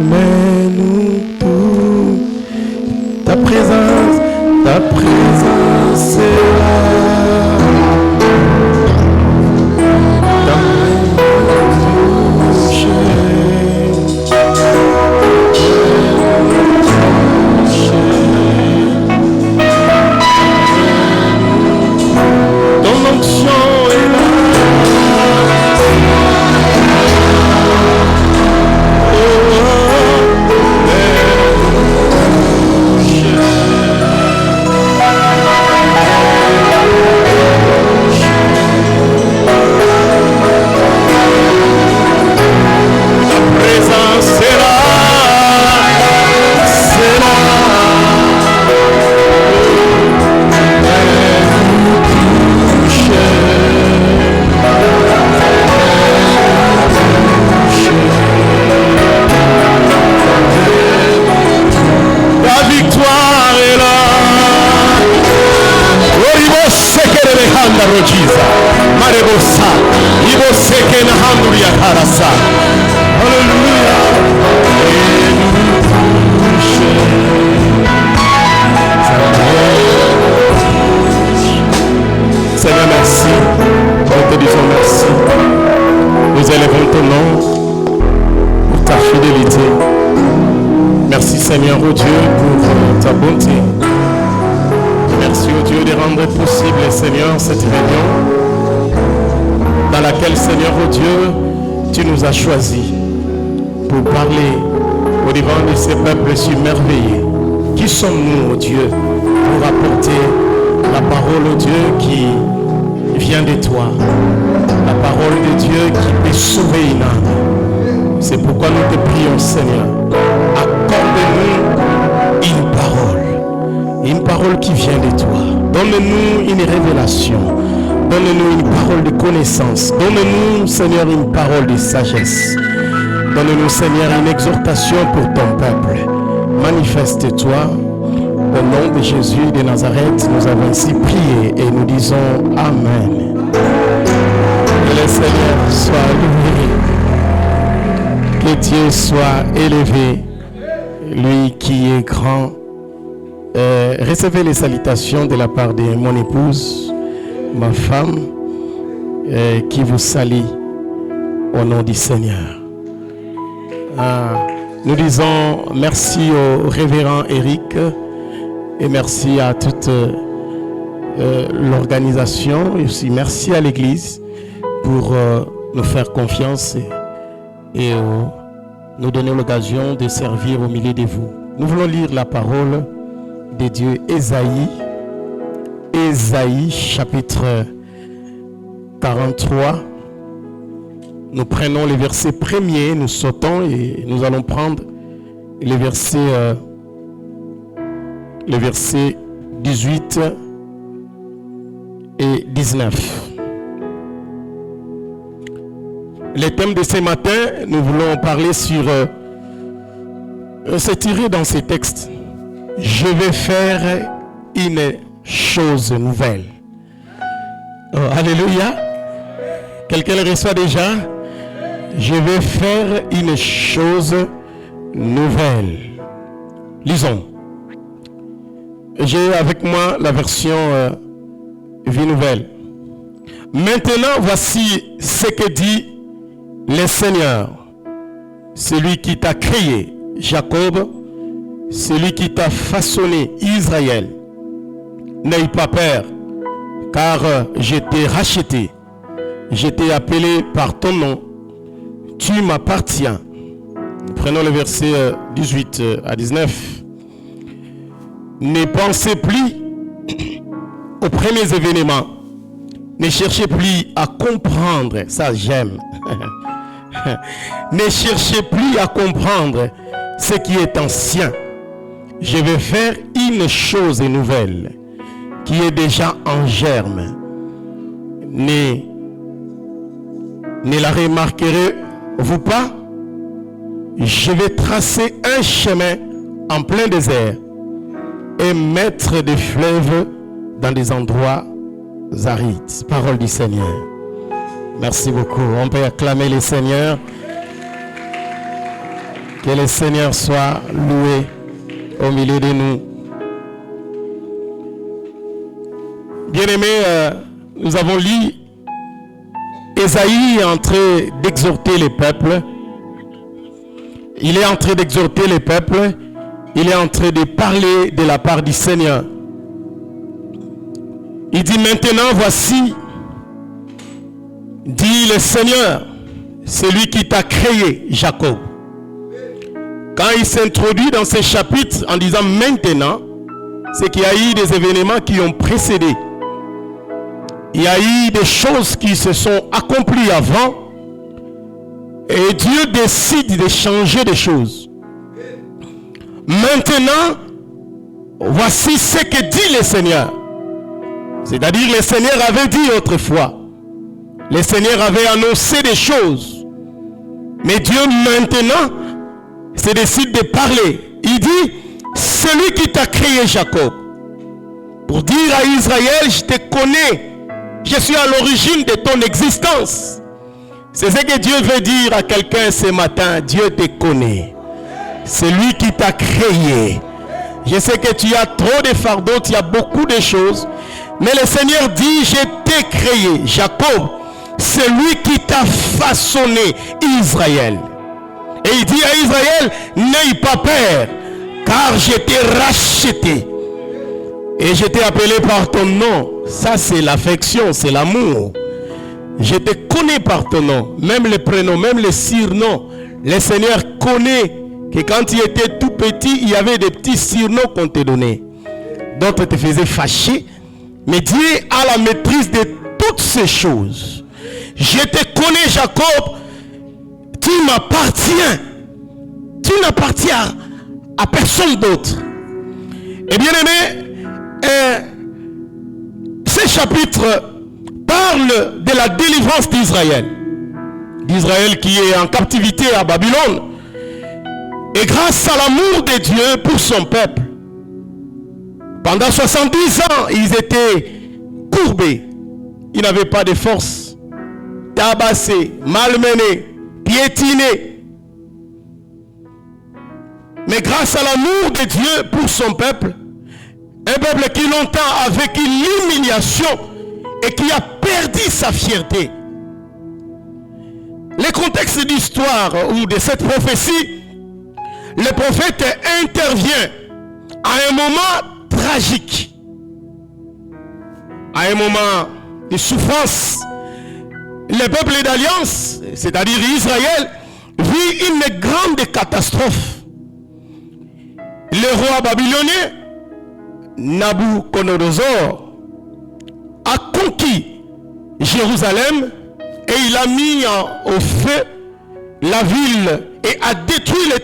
Mets-nous tout. Ta présence est là. Ta main nous touche. Ton onction est là. Seigneur, merci. Nous te disons merci. Nous élevons ton nom pour ta fidélité. Merci Seigneur, oh Dieu, pour ta bonté. Merci, oh Dieu, de rendre possible, Seigneur, cette réunion dans laquelle, Seigneur, oh Dieu, tu nous as choisis pour parler au devant de ces peuples submerveillés. Qui sommes-nous, oh Dieu, pour apporter la parole, oh Dieu, qui vient de toi, la parole de Dieu qui peut sauver une âme. C'est pourquoi nous te prions, Seigneur, accorde-nous une parole qui vient de toi. Donne-nous une révélation, donne-nous une parole de connaissance, donne-nous, Seigneur, une parole de sagesse, donne-nous, Seigneur, une exhortation pour ton peuple. Manifeste-toi. Au nom de Jésus de Nazareth, nous avons ainsi prié et nous disons Amen. Que le Seigneur soit élevé. Que Dieu soit élevé. Lui qui est grand. Recevez les salutations de la part de mon épouse, ma femme, qui vous salue au nom du Seigneur. Nous disons merci au révérend Eric. Et merci à toute l'organisation et aussi merci à l'Église pour nous faire confiance et nous donner l'occasion de servir au milieu de vous. Nous voulons lire la parole de Dieu, Ésaïe chapitre 43. Nous prenons les versets premiers, nous sautons et nous allons prendre les versets 18 et 19. Le thème de ce matin, nous voulons parler sur c'est tiré dans ces textes. Je vais faire une chose nouvelle. Oh, alléluia. Quelqu'un le reçoit déjà? Je vais faire une chose nouvelle. Lisons. J'ai avec moi la version Vie Nouvelle. Maintenant, voici ce que dit le Seigneur, celui qui t'a créé, Jacob, celui qui t'a façonné, Israël. N'aie pas peur, car je t'ai racheté, je t'ai appelé par ton nom, tu m'appartiens. Prenons le verset 18 à 19. Ne pensez plus aux premiers événements. Ne cherchez plus à comprendre. Ça, j'aime. Ne cherchez plus à comprendre ce qui est ancien. Je vais faire une chose nouvelle qui est déjà en germe. Ne la remarquerez-vous pas? Je vais tracer un chemin en plein désert et mettre des fleuves dans des endroits arides. Parole du Seigneur. Merci beaucoup. On peut acclamer le Seigneur. Que le Seigneur soit loué au milieu de nous. Bien-aimés, nous avons lu Ésaïe est en train d'exhorter les peuples. Il est en train d'exhorter les peuples. Il est en train de parler de la part du Seigneur. Il dit maintenant, voici, dit le Seigneur, celui qui t'a créé, Jacob. Quand il s'introduit dans ce chapitre en disant maintenant, c'est qu'il y a eu des événements qui ont précédé. Il y a eu des choses qui se sont accomplies avant. Et Dieu décide de changer des choses. Maintenant, voici ce que dit le Seigneur. C'est-à-dire le Seigneur avait dit autrefois. Le Seigneur avait annoncé des choses. Mais Dieu maintenant se décide de parler. Il dit, celui qui t'a créé Jacob. Pour dire à Israël, je te connais. Je suis à l'origine de ton existence. C'est ce que Dieu veut dire à quelqu'un ce matin. Dieu te connaît. C'est lui qui t'a créé. Je sais que tu as trop de fardeaux, tu as beaucoup de choses. Mais le Seigneur dit, je t'ai créé. Jacob, c'est lui qui t'a façonné, Israël. Et il dit à Israël, n'aie pas peur, car je t'ai racheté. Et je t'ai appelé par ton nom. Ça, c'est l'affection, c'est l'amour. Je te connais par ton nom. Même les prénoms, même les surnoms. Le Seigneur connaît que quand tu étais tout petit, il y avait des petits surnoms qu'on te donnait. D'autres te faisaient fâcher. Mais Dieu a la maîtrise de toutes ces choses. Je te connais, Jacob. Tu m'appartiens. Tu n'appartiens à personne d'autre. Et bien aimé, ce chapitre parle de la délivrance d'Israël. D'Israël qui est en captivité à Babylone. Et grâce à l'amour de Dieu pour son peuple, pendant 70 ans, ils étaient courbés. Ils n'avaient pas de force. Tabassés, malmenés, piétinés. Mais grâce à l'amour de Dieu pour son peuple, un peuple qui longtemps a vécu l'humiliation et qui a perdu sa fierté. Le contexte d'histoire ou de cette prophétie, le prophète intervient à un moment tragique, à un moment de souffrance. Le peuple d'alliance, c'est-à-dire Israël, vit une grande catastrophe. Le roi babylonien, Nabuchodonosor, a conquis Jérusalem et il a mis au feu la ville et a détruit les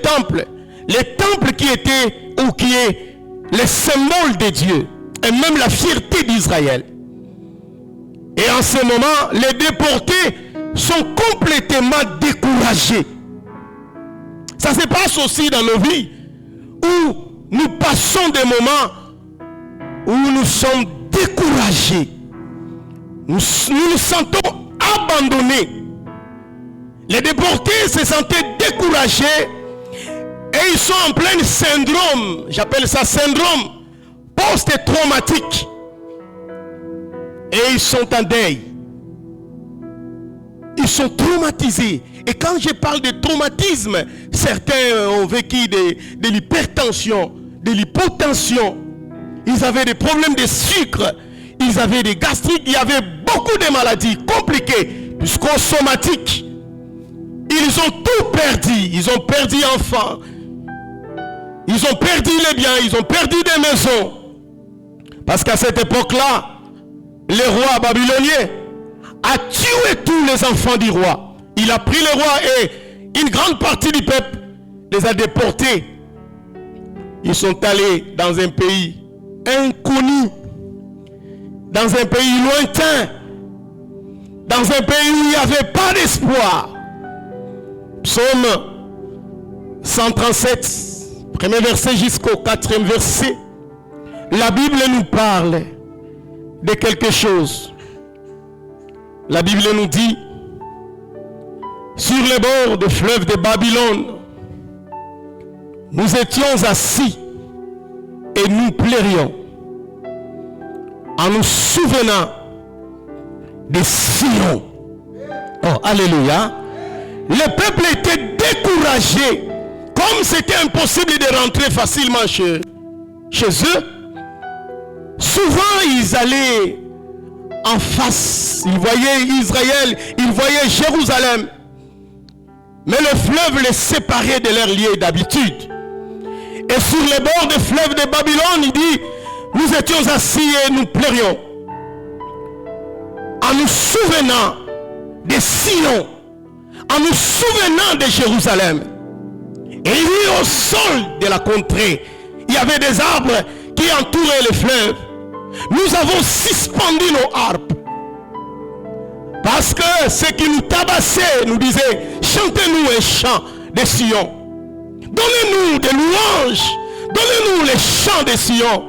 temples qui étaient ou qui est le symbole de Dieu et même la fierté d'Israël. Et en ce moment, les déportés sont complètement découragés. Ça se passe aussi dans nos vies où nous passons des moments où nous sommes découragés. Nous nous sentons abandonnés. Les déportés se sentaient découragés et ils sont en plein syndrome, j'appelle ça syndrome post-traumatique. Et ils sont en deuil. Ils sont traumatisés. Et quand je parle de traumatisme, certains ont vécu de l'hypertension, de l'hypotension. Ils avaient des problèmes de sucre. Ils avaient des gastriques. Il y avait beaucoup de maladies compliquées jusqu'au somatique. Ils ont tout perdu. Ils ont perdu enfants. Ils ont perdu les biens. Ils ont perdu des maisons. Parce qu'à cette époque-là, le roi babylonien a tué tous les enfants du roi. Il a pris le roi et une grande partie du peuple les a déportés. Ils sont allés dans un pays inconnu, dans un pays lointain, dans un pays où il n'y avait pas d'espoir. Psaume 137, premier verset jusqu'au 4e verset. La Bible nous parle de quelque chose. La Bible nous dit, sur les bords du fleuve de Babylone, nous étions assis et nous pleurions en nous souvenant de Sion. Oh, alléluia. Le peuple était découragé. Comme c'était impossible de rentrer facilement chez eux, souvent ils allaient en face. Ils voyaient Israël, ils voyaient Jérusalem. Mais le fleuve les séparait de leur lieu d'habitude. Et sur les bords du fleuve de Babylone, il dit, nous étions assis et nous pleurions. En nous souvenant de Sion, en nous souvenant de Jérusalem. Et il dit au sol de la contrée, il y avait des arbres qui entouraient le fleuve. Nous avons suspendu nos harpes. Parce que ceux qui nous tabassaient nous disaient, chantez-nous un chant de Sion. Donnez-nous des louanges. Donnez-nous les chants de Sion.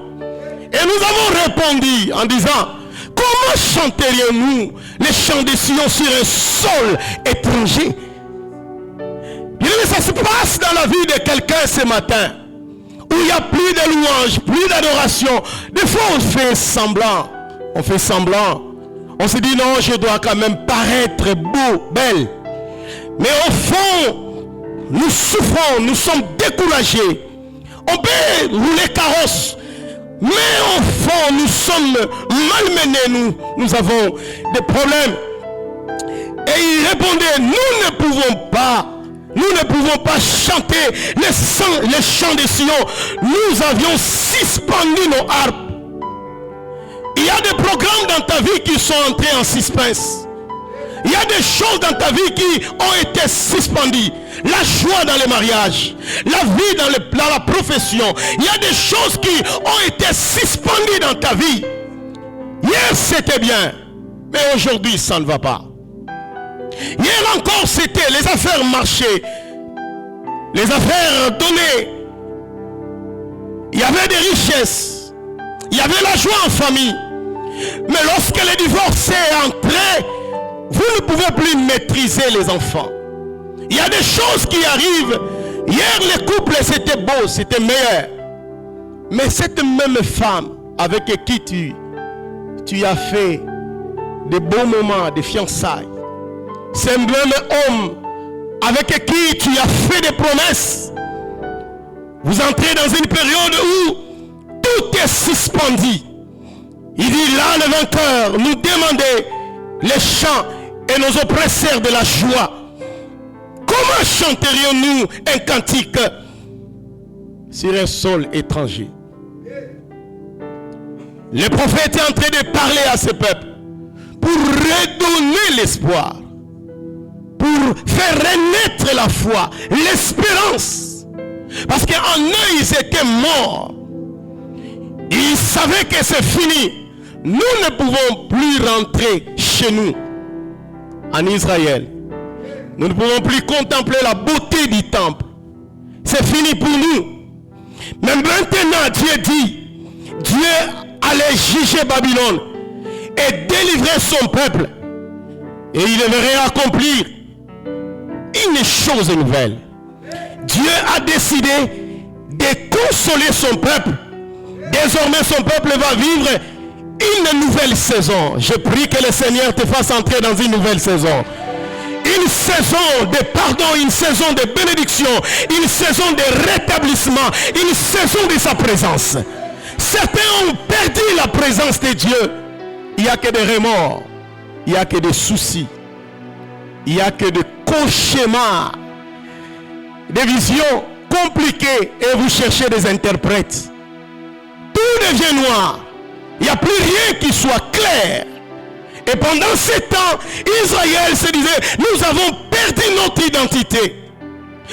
Et nous avons répondu en disant, comment chanterions-nous les chants de Sion sur un sol étranger? Bien, ça se passe dans la vie de quelqu'un ce matin, où il n'y a plus de louanges, plus d'adoration. Des fois on fait semblant. On fait semblant. On se dit non, je dois quand même paraître beau, belle. Mais au fond, nous souffrons, nous sommes découragés. On peut rouler carrosse, mais au fond, nous sommes malmenés, nous avons des problèmes. Et il répondait, nous ne pouvons pas chanter les chants de Sion. Nous avions suspendu nos harpes. Il y a des programmes dans ta vie qui sont entrés en suspense. Il y a des choses dans ta vie qui ont été suspendues. La joie dans le mariage, la vie dans la profession. Il y a des choses qui ont été suspendues dans ta vie. Hier c'était bien, mais aujourd'hui ça ne va pas. Hier encore c'était, les affaires marchaient, les affaires donnaient. Il y avait des richesses, il y avait la joie en famille. Mais lorsque le divorce est entré, vous ne pouvez plus maîtriser les enfants. Il y a des choses qui arrivent. Hier, les couples, c'était beau, c'était meilleur. Mais cette même femme avec qui tu as fait de beaux moments de fiançailles, ce même homme avec qui tu as fait des promesses, vous entrez dans une période où tout est suspendu. Il dit là, le vainqueur nous demandait les chants et nos oppresseurs de la joie. Comment chanterions-nous un cantique sur un sol étranger? Le prophète est en train de parler à ce peuple pour redonner l'espoir, pour faire renaître la foi, l'espérance. Parce qu'en eux, ils étaient morts. Ils savaient que c'est fini. Nous ne pouvons plus rentrer chez nous en Israël. Nous ne pouvons plus contempler la beauté du temple. C'est fini pour nous. Mais maintenant, Dieu dit, Dieu allait juger Babylone et délivrer son peuple. Et il devrait accomplir une chose nouvelle. Dieu a décidé de consoler son peuple. Désormais, son peuple va vivre une nouvelle saison. Je prie que le Seigneur te fasse entrer dans une nouvelle saison. Une saison de pardon, une saison de bénédiction, une saison de rétablissement, une saison de sa présence. Certains ont perdu la présence de Dieu. Il n'y a que des remords, il n'y a que des soucis, il n'y a que des cauchemars, des visions compliquées et vous cherchez des interprètes. Tout devient noir. Il n'y a plus rien qui soit clair. Et pendant ce temps, Israël se disait, nous avons perdu notre identité.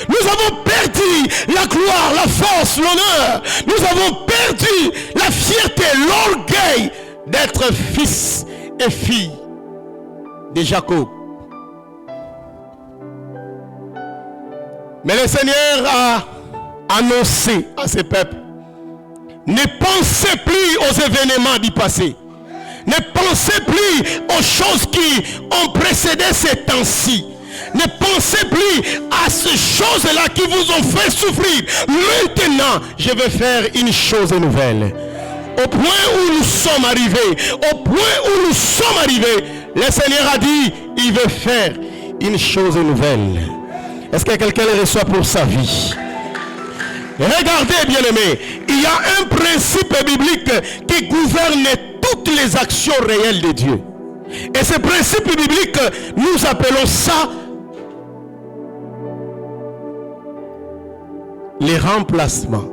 Nous avons perdu la gloire, la force, l'honneur. Nous avons perdu la fierté, l'orgueil d'être fils et fille de Jacob. Mais le Seigneur a annoncé à ce peuple, ne pensez plus aux événements du passé. Ne pensez plus aux choses qui ont précédé ces temps-ci. Ne pensez plus à ces choses-là qui vous ont fait souffrir. Maintenant, je vais faire une chose nouvelle. Au point où nous sommes arrivés, le Seigneur a dit, il veut faire une chose nouvelle. Est-ce que quelqu'un le reçoit pour sa vie? Regardez, bien-aimés, il y a un principe biblique qui gouverne toutes les actions réelles de Dieu. Et ce principe biblique, nous appelons ça les remplacements.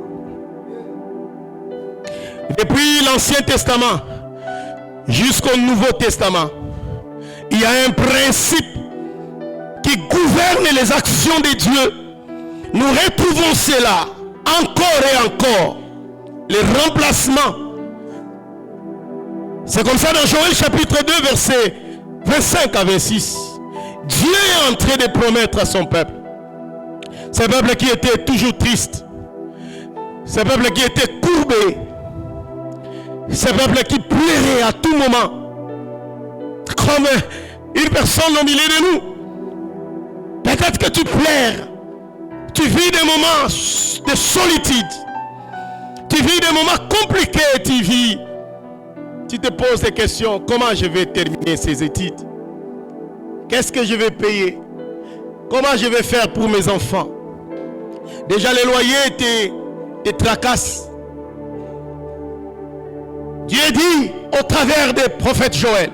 Depuis l'Ancien Testament jusqu'au Nouveau Testament, il y a un principe qui gouverne les actions de Dieu. Nous retrouvons cela encore et encore. Les remplacements. C'est comme ça dans Joël chapitre 2 verset 25 à 26. Dieu est en train de promettre à son peuple. Ce peuple qui était toujours triste. Ce peuple qui était courbé. Ce peuple qui pleurait à tout moment. Comme une personne au milieu de nous. Peut-être que tu pleures. Tu vis des moments de solitude. Tu vis des moments compliqués. Tu te poses des questions. Comment je vais terminer ces études? Qu'est-ce que je vais payer? Comment je vais faire pour mes enfants? Déjà les loyers te tracassent. Dieu dit au travers des prophètes Joël,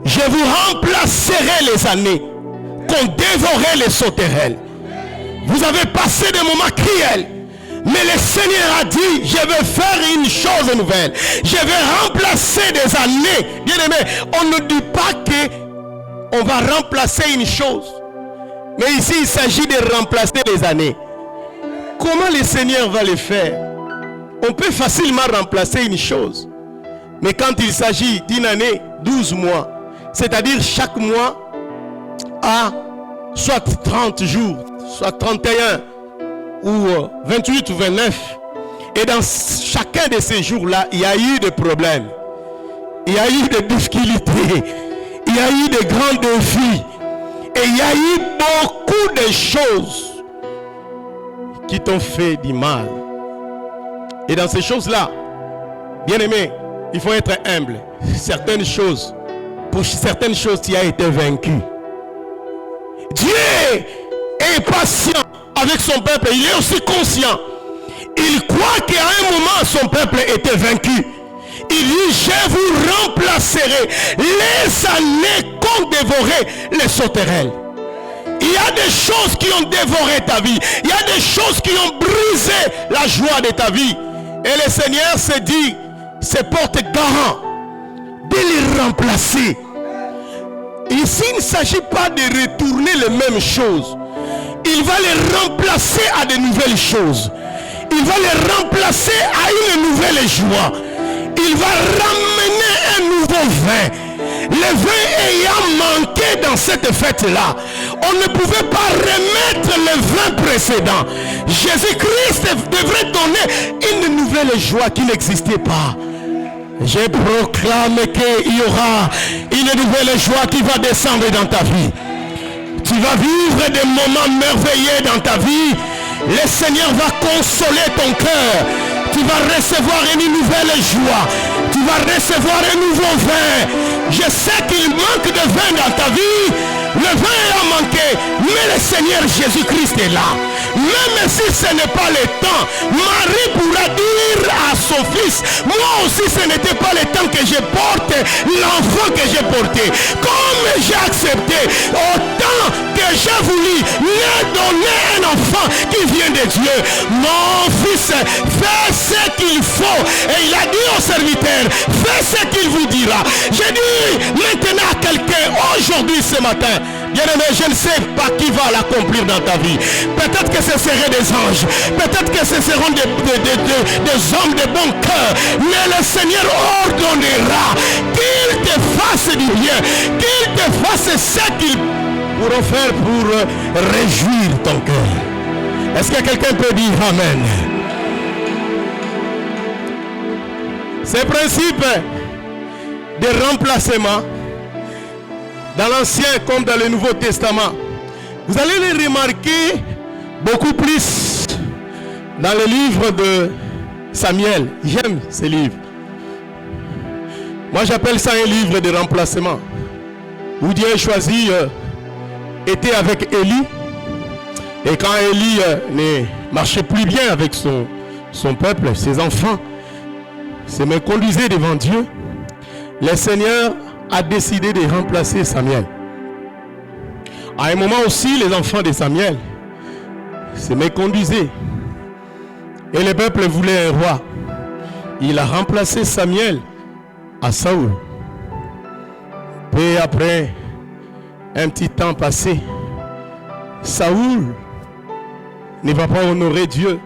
je vous remplacerai les années qu'ont dévoré les sauterelles. Vous avez passé des moments cruels, mais le Seigneur a dit, je vais faire une chose nouvelle. Je vais remplacer des années. Bien aimé, on ne dit pas qu'on va remplacer une chose. Mais ici, il s'agit de remplacer les années. Comment le Seigneur va le faire? On peut facilement remplacer une chose. Mais quand il s'agit d'une année, 12 mois, c'est-à-dire chaque mois a soit 30 jours, soit 31 ou 28 ou 29. Et dans chacun de ces jours-là, il y a eu des problèmes. Il y a eu des difficultés. Il y a eu des grands défis. Et il y a eu beaucoup de choses qui t'ont fait du mal. Et dans ces choses-là, bien aimé, il faut être humble. Pour certaines choses, tu as été vaincu. Dieu est patient avec son peuple. Il est aussi conscient. Il croit qu'à un moment, son peuple était vaincu. Il dit, je vous remplacerai les années qu'ont dévoré les sauterelles. Il y a des choses qui ont dévoré ta vie. Il y a des choses qui ont brisé la joie de ta vie. Et le Seigneur se dit, se porte garant de les remplacer. Ici, il ne s'agit pas de retourner les mêmes choses. Il va les remplacer à de nouvelles choses. Il va les remplacer à une nouvelle joie. Il va ramener un nouveau vin. Le vin ayant manqué dans cette fête-là, on ne pouvait pas remettre le vin précédent. Jésus-Christ devrait donner une nouvelle joie qui n'existait pas. Je proclame qu'il y aura une nouvelle joie qui va descendre dans ta vie. Tu vas vivre des moments merveilleux dans ta vie. Le Seigneur va consoler ton cœur. Tu vas recevoir une nouvelle joie. Tu vas recevoir un nouveau vin. Je sais qu'il manque de vin dans ta vie. Le vin a manqué, mais le Seigneur Jésus-Christ est là. Même si ce n'est pas le temps, Marie pourra dire à son fils, moi aussi ce n'était pas le temps que je porte l'enfant que j'ai porté. Comme j'ai accepté, autant que j'ai voulu lui donner un enfant qui vient de Dieu. Mon fils, fais ce qu'il faut. Et il a dit au serviteur, fais ce qu'il vous dira. J'ai dit maintenant à quelqu'un, aujourd'hui, ce matin, bien-aimé, je ne sais pas qui va l'accomplir dans ta vie. Peut-être que ce seraient des anges. Peut-être que ce seront des hommes de bon cœur. Mais le Seigneur ordonnera qu'il te fasse du bien. Qu'il te fasse ce qu'il pourra faire pour réjouir ton cœur. Est-ce que quelqu'un peut dire Amen? Ces principes de remplacement, dans l'Ancien comme dans le Nouveau Testament, vous allez les remarquer beaucoup plus dans le livre de Samuel. J'aime ce livre. Moi, j'appelle ça un livre de remplacement, où Dieu choisit était avec Élie. Et quand Élie ne marchait plus bien avec son peuple, ses enfants, se me conduisait devant Dieu, le Seigneur a décidé de remplacer Samuel. À un moment aussi, les enfants de Samuel se me conduisaient. Et le peuple voulait un roi. Il a remplacé Samuel à Saoul. Peu après, un petit temps passé, Saoul ne va pas honorer Dieu.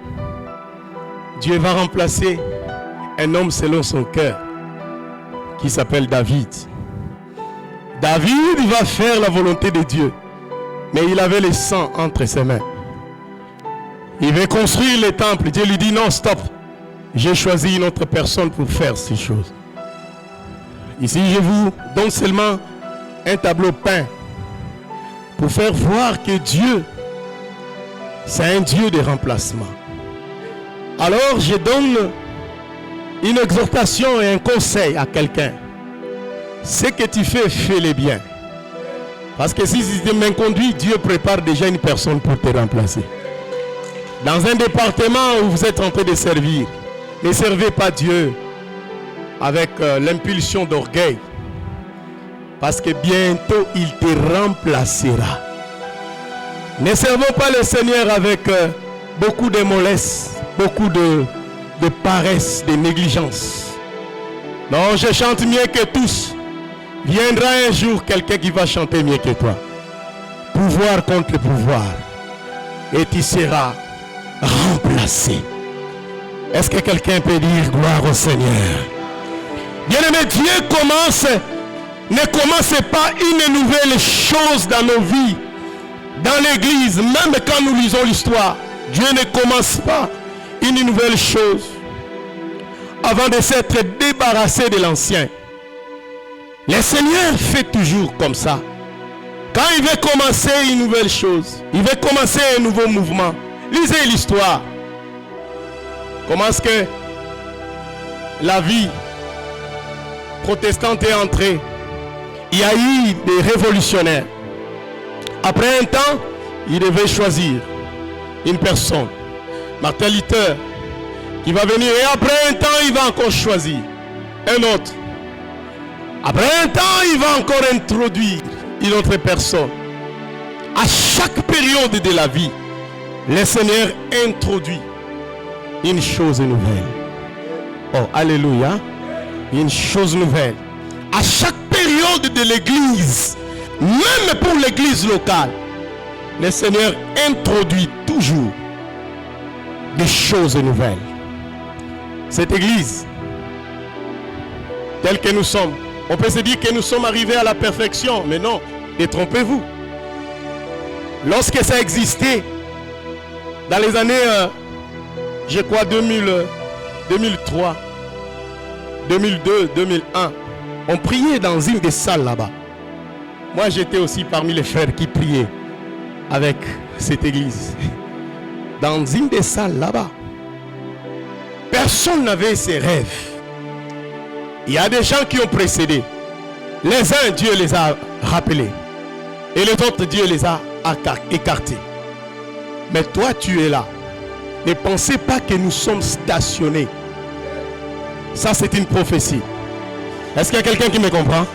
Dieu va remplacer un homme selon son cœur qui s'appelle David. David va faire la volonté de Dieu, mais il avait le sang entre ses mains. Il veut construire le temple. Dieu lui dit non, stop. J'ai choisi une autre personne pour faire ces choses. Ici, je vous donne seulement un tableau peint pour faire voir que Dieu, c'est un Dieu de remplacement. Alors, je donne une exhortation et un conseil à quelqu'un. Ce que tu fais, fais-le bien. Parce que si tu m'inconduis, Dieu prépare déjà une personne pour te remplacer. Dans un département où vous êtes en train de servir, ne servez pas Dieu avec l'impulsion d'orgueil. Parce que bientôt, il te remplacera. Ne servons pas le Seigneur avec beaucoup de mollesse, beaucoup de paresse, de négligence. Non, je chante mieux que tous. Viendra un jour quelqu'un qui va chanter mieux que toi. Pouvoir contre pouvoir. Et tu seras remplacé. Est-ce que quelqu'un peut dire gloire au Seigneur? Bien-aimé, Dieu ne commence pas une nouvelle chose dans nos vies, dans l'église, même quand nous lisons l'histoire. Dieu ne commence pas une nouvelle chose avant de s'être débarrassé de l'ancien. Le Seigneur fait toujours comme ça. Quand il veut commencer une nouvelle chose, il veut commencer un nouveau mouvement. Lisez l'histoire. Comment est-ce que la vie protestante est entrée? Il y a eu des révolutionnaires. Après un temps, il devait choisir une personne, Martin Luther, qui va venir. Et après un temps, il va encore choisir un autre. Après un temps, il va encore introduire une autre personne. À chaque période de la vie, le Seigneur introduit une chose nouvelle. Oh, alléluia. Une chose nouvelle. À chaque période de l'église, même pour l'église locale, le Seigneur introduit toujours des choses nouvelles. Cette église, telle que nous sommes, on peut se dire que nous sommes arrivés à la perfection, mais non, détrompez-vous. Lorsque ça existait, dans les années, je crois 2003, 2002, 2001, on priait dans une des salles là-bas. Moi, j'étais aussi parmi les frères qui priaient avec cette église. Dans une des salles là-bas. Personne n'avait ses rêves. Il y a des gens qui ont précédé. Les uns, Dieu les a rappelés. Et les autres, Dieu les a écartés. Mais toi, tu es là. Ne pensez pas que nous sommes stationnés. Ça, c'est une prophétie. Est-ce qu'il y a quelqu'un qui me comprend?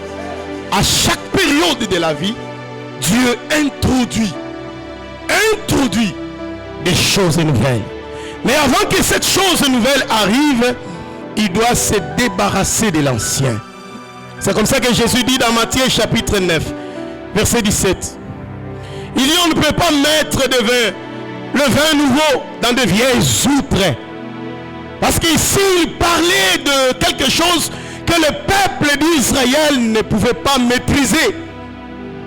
À chaque période de la vie, Dieu introduit des choses nouvelles. Mais avant que cette chose nouvelle arrive, il doit se débarrasser de l'ancien. C'est comme ça que Jésus dit dans Matthieu chapitre 9, verset 17. Il dit, on ne peut pas mettre le vin nouveau dans de vieilles outres. Parce qu'ici, il parlait de quelque chose que le peuple d'Israël ne pouvait pas maîtriser.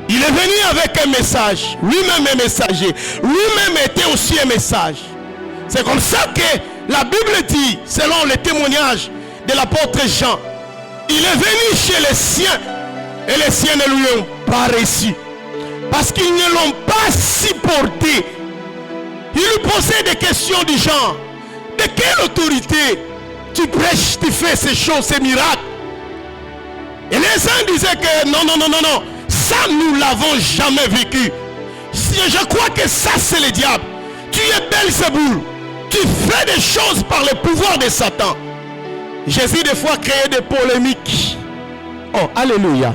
Il est venu avec un message. Lui-même est messager. Lui-même était aussi un message. C'est comme ça que la Bible dit, selon les témoignages de l'apôtre Jean, il est venu chez les siens et les siens ne lui ont pas reçu. Parce qu'ils ne l'ont pas supporté. Ils lui posaient des questions du genre: de quelle autorité tu prêches, tu fais ces choses, ces miracles? Et les uns disaient que non, ça nous l'avons jamais vécu. Je crois que ça c'est le diable. Tu es Belzéboul. Tu fais des choses par le pouvoir de Satan. Jésus des fois créait des polémiques. Oh, alléluia.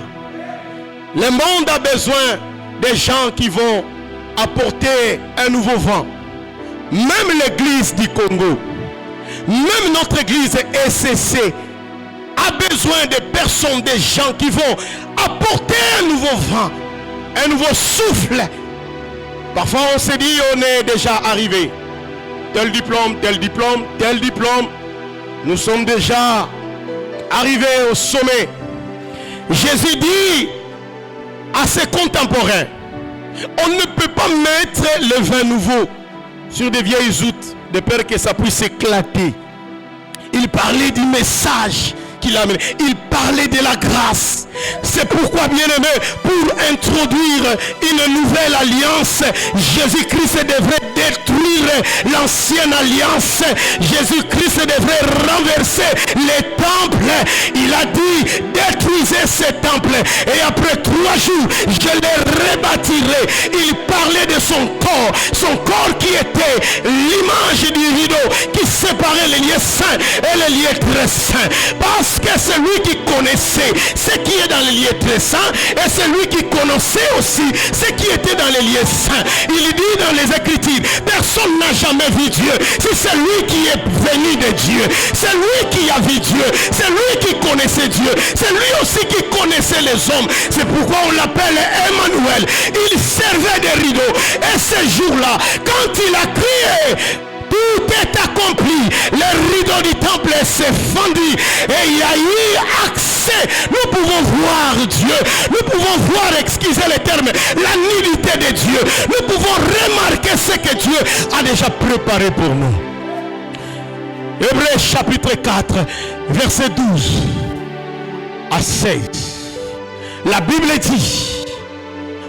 Le monde a besoin des gens qui vont apporter un nouveau vent. Même l'église du Congo, même notre église ECC a besoin de personnes, des gens qui vont apporter un nouveau vent, un nouveau souffle. Parfois on se dit on est déjà arrivé. Tel diplôme, tel diplôme, tel diplôme. Nous sommes déjà arrivés au sommet. Jésus dit à ses contemporains: on ne peut pas mettre le vin nouveau sur des vieilles outres de peur que ça puisse éclater. Il parlait du message qu'il a amené. Il parlait de la grâce. C'est pourquoi, bien-aimé, pour introduire une nouvelle alliance, Jésus-Christ devrait détruire l'ancienne alliance. Jésus-Christ devrait renverser les temples. Il a dit: détruisez ces temples et après 3 jours je les rebâtirai. Il parlait de son corps qui était l'image du rideau qui séparait les lieux saints et les lieux très saints. Parce que c'est lui qui connaissait ce qui est dans les lieux très saints et c'est lui qui connaissait aussi ce qui était dans les lieux saints. Il dit dans les Écritures: personne n'a jamais vu Dieu. Si c'est lui qui est venu de Dieu, c'est lui qui a vu Dieu, c'est lui qui connaissait Dieu, c'est lui aussi qui connaissait les hommes. C'est pourquoi on l'appelle Emmanuel. Il servait de rideau. Et ce jour-là, quand il a crié: tout est accompli, le rideau du temple s'est fendu et il y a eu accès. Nous pouvons voir Dieu, nous pouvons voir, excusez les termes, la nudité de Dieu. Nous pouvons remarquer ce que Dieu a déjà préparé pour nous. Hébreux chapitre 4, verset 12 à 16. La Bible dit: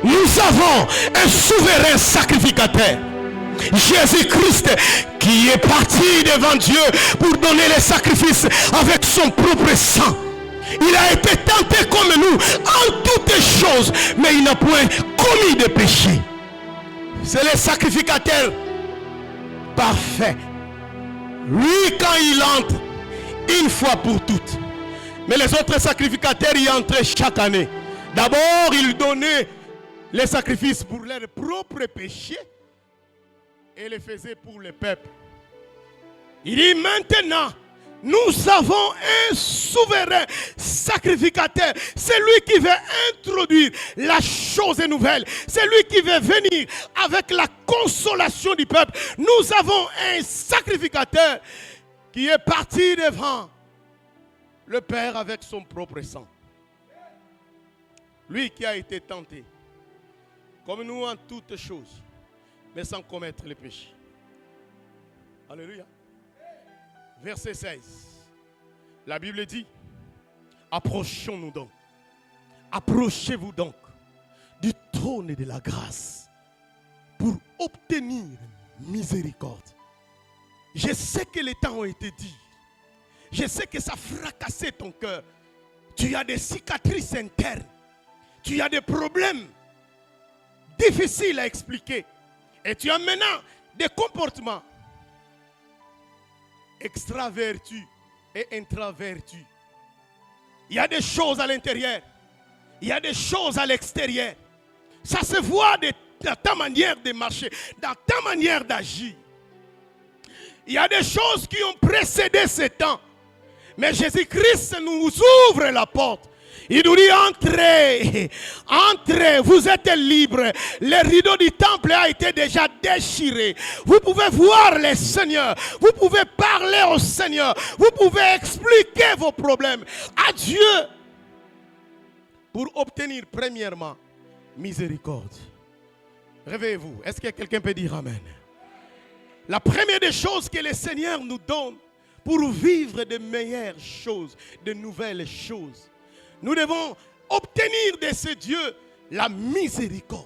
nous avons un souverain sacrificateur, Jésus-Christ, qui est parti devant Dieu pour donner les sacrifices avec son propre sang. Il a été tenté comme nous en toutes choses, mais il n'a point commis de péché. C'est le sacrificateur parfait. Lui, quand il entre, une fois pour toutes. Mais les autres sacrificateurs y entraient chaque année. D'abord, ils donnaient les sacrifices pour leurs propres péchés et les faisaient pour le peuple. Il dit: maintenant, nous avons un souverain sacrificateur. C'est lui qui veut introduire la chose nouvelle. C'est lui qui veut venir avec la consolation du peuple. Nous avons un sacrificateur qui est parti devant le Père avec son propre sang. Lui qui a été tenté, comme nous en toutes choses, mais sans commettre le péché. Alléluia. Verset 16. La Bible dit: approchons-nous donc. Approchez-vous donc du trône de la grâce pour obtenir miséricorde. Je sais que les temps ont été dits. Je sais que ça fracassait ton cœur. Tu as des cicatrices internes. Tu as des problèmes difficiles à expliquer. Et tu as maintenant des comportements extravertus et introvertus. Il y a des choses à l'intérieur. Il y a des choses à l'extérieur. Ça se voit dans ta manière de marcher, dans ta manière d'agir. Il y a des choses qui ont précédé ce temps. Mais Jésus-Christ nous ouvre la porte. Il nous dit: entrez, entrez, vous êtes libres. Le rideau du temple a été déjà déchiré. Vous pouvez voir le Seigneur. Vous pouvez parler au Seigneur. Vous pouvez expliquer vos problèmes à Dieu pour obtenir premièrement miséricorde. Réveillez-vous. Est-ce que quelqu'un peut dire Amen? La première des choses que le Seigneur nous donne pour vivre de meilleures choses, de nouvelles choses, nous devons obtenir de ce Dieu La miséricorde.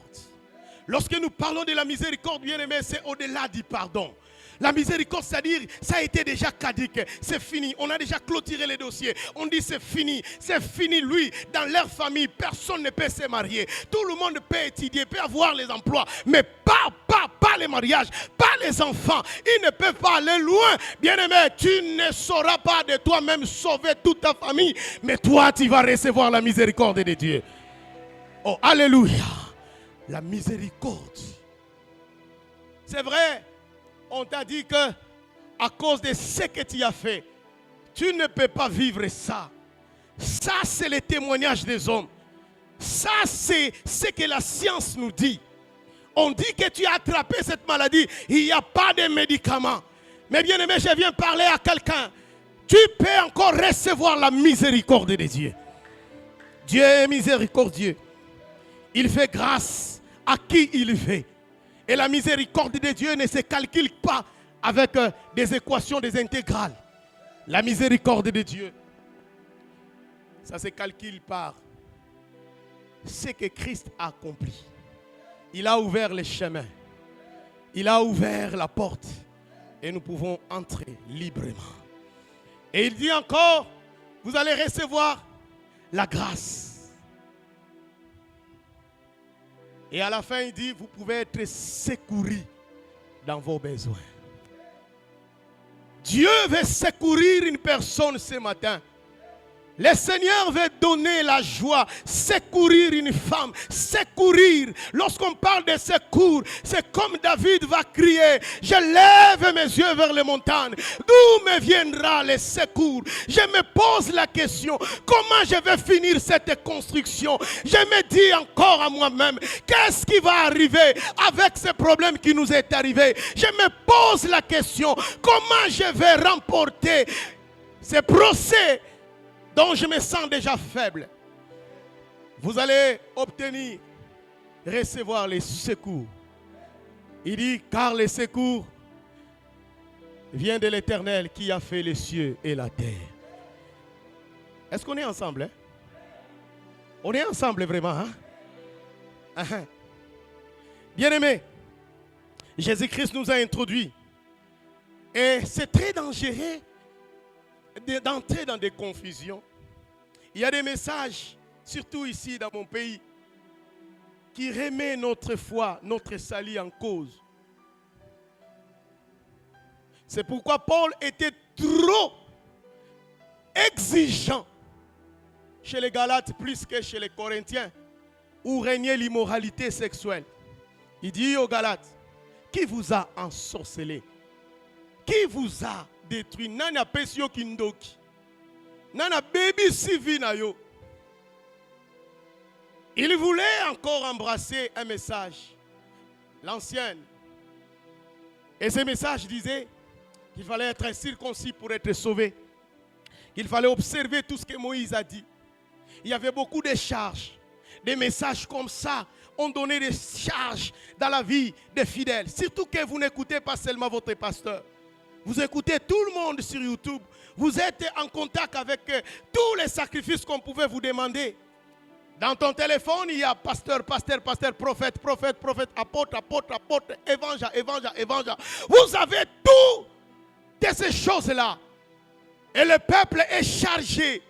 Lorsque nous parlons de la miséricorde, bien aimé, c'est au-delà du pardon. La miséricorde, c'est-à-dire, ça a été déjà caduque, c'est fini. On a déjà clôturé les dossiers. On dit c'est fini, lui. Dans leur famille, personne ne peut se marier. Tout le monde peut étudier, peut avoir les emplois, mais pas les mariages, pas les enfants. Ils ne peuvent pas aller loin. Bien-aimé, tu ne sauras pas de toi-même sauver toute ta famille, mais toi, tu vas recevoir la miséricorde de Dieu. Oh, alléluia. La miséricorde. C'est vrai. On t'a dit que à cause de ce que tu as fait, tu ne peux pas vivre ça. Ça, c'est le témoignage des hommes. Ça, c'est ce que la science nous dit. On dit que tu as attrapé cette maladie. Il n'y a pas de médicaments. Mais bien aimé, je viens parler à quelqu'un. Tu peux encore recevoir la miséricorde de Dieu. Dieu est miséricordieux. Il fait grâce à qui il veut. Et la miséricorde de Dieu ne se calcule pas avec des équations, des intégrales. La miséricorde de Dieu, ça se calcule par ce que Christ a accompli. Il a ouvert les chemins. Il a ouvert la porte. Et nous pouvons entrer librement. Et il dit encore, vous allez recevoir la grâce. Et à la fin, il dit, vous pouvez être secourus dans vos besoins. Dieu veut secourir une personne ce matin. Le Seigneur veut donner la joie, secourir une femme, secourir. Lorsqu'on parle de secours, c'est comme David va crier, je lève mes yeux vers les montagnes. D'où me viendra le secours? Je me pose la question, comment je vais finir cette construction? Je me dis encore à moi-même, qu'est-ce qui va arriver avec ce problème qui nous est arrivé? Je me pose la question, comment je vais remporter ce procès dont je me sens déjà faible? Vous allez obtenir, recevoir les secours. Il dit, car les secours viennent de l'Éternel qui a fait les cieux et la terre. Est-ce qu'on est ensemble? On est ensemble vraiment, hein? Bien-aimés, Jésus-Christ nous a introduits. Et c'est très dangereux d'entrer dans des confusions. Il y a des messages, surtout ici dans mon pays, qui remettent notre foi, notre salut en cause. C'est pourquoi Paul était trop exigeant chez les Galates plus que chez les Corinthiens, où régnait l'immoralité sexuelle. Il dit aux Galates, qui vous a ensorcelé? Qui vous a détruit? Nana pesio kindoki. Nana baby sivi na yo. Il voulait encore embrasser un message, l'ancienne. Et ce message disait qu'il fallait être circoncis pour être sauvé. Qu'il fallait observer tout ce que Moïse a dit. Il y avait beaucoup de charges. Des messages comme ça ont donné des charges dans la vie des fidèles. Surtout que vous n'écoutez pas seulement votre pasteur. Vous écoutez tout le monde sur YouTube. Vous êtes en contact avec tous les sacrifices qu'on pouvait vous demander. Dans ton téléphone, il y a pasteur, prophète, apôtre, évangile. Vous avez toutes ces choses-là. Et le peuple est chargé.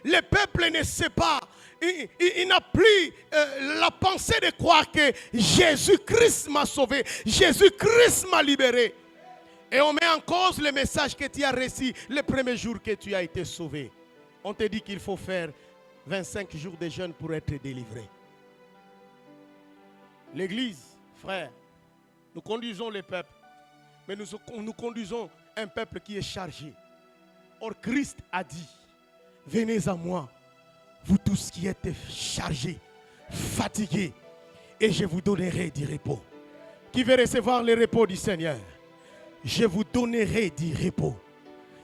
Le peuple ne sait pas. Il n'a plus la pensée de croire que Jésus-Christ m'a sauvé. Jésus-Christ m'a libéré. Et on met en cause le message que tu as reçu le premier jour que tu as été sauvé. On te dit qu'il faut faire 25 jours de jeûne pour être délivré. L'église, frère, nous conduisons le peuple, mais nous conduisons un peuple qui est chargé. Or, Christ a dit, venez à moi, vous tous qui êtes chargés, fatigués, et je vous donnerai du repos. Qui veut recevoir le repos du Seigneur? Je vous donnerai du repos.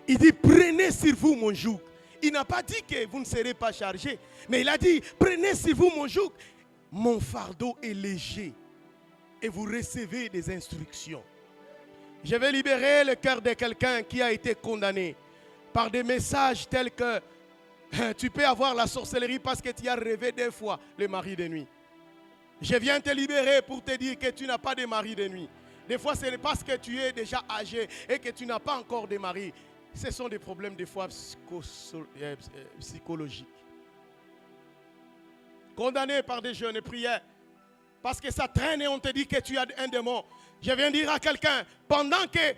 Il dit, prenez sur vous mon joug. Il n'a pas dit que vous ne serez pas chargés, mais il a dit, prenez sur vous mon joug. Mon fardeau est léger et vous recevez des instructions. Je vais libérer le cœur de quelqu'un qui a été condamné par des messages tels que tu peux avoir la sorcellerie parce que tu as rêvé 2 fois le mari de nuit. Je viens te libérer pour te dire que tu n'as pas de mari de nuit. Des fois, ce n'est parce que tu es déjà âgé et que tu n'as pas encore de mari. Ce sont des problèmes des fois psychologiques. Condamné par des jeûnes et prières. Parce que ça traîne et on te dit que tu as un démon. Je viens dire à quelqu'un, pendant que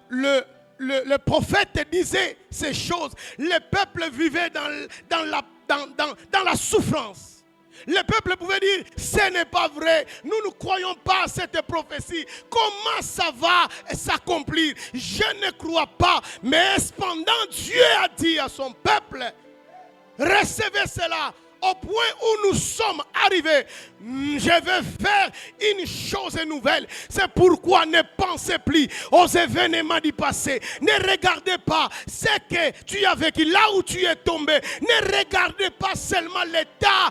le prophète disait ces choses, le peuple vivait dans la souffrance. Le peuple pouvait dire, ce n'est pas vrai, nous ne croyons pas à cette prophétie. Comment ça va s'accomplir? Je ne crois pas. Mais cependant, Dieu a dit à son peuple, recevez cela. Au point où nous sommes arrivés, je vais faire une chose nouvelle. C'est pourquoi ne pensez plus aux événements du passé. Ne regardez pas ce que tu as vécu, là où tu es tombé. Ne regardez pas seulement l'état